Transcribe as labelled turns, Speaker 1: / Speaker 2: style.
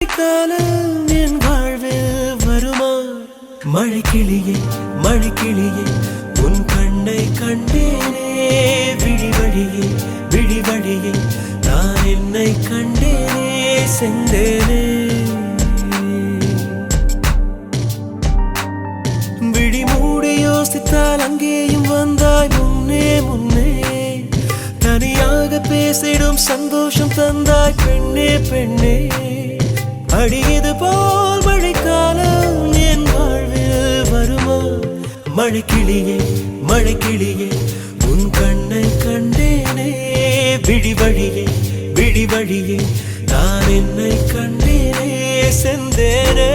Speaker 1: காலம் என் வாழ்வில் வருமா? மழைக்கிளியே மழைக்கிளியே உன் கண்ணை கண்டேனே, விழி வழியே விழி வழியே நான் என்னை கண்டேனே, செந்தேனே. விழி மூடி யோசித்தால் அங்கேயும் வந்தாய் முன்னே முன்னே, தனியாக பேசிடும் சந்தோஷம் தந்தாய் பெண்ணே பெண்ணே. அடியது போல் மழைக்காலம் என் வாழ்வில் வருமா? மழைக்கிளியே மழைக்கிளியே உன் கண்ணை கண்டேனே, விழி வழியே விழி வழியே நான் என்னை கண்டேனே, செந்தேனே.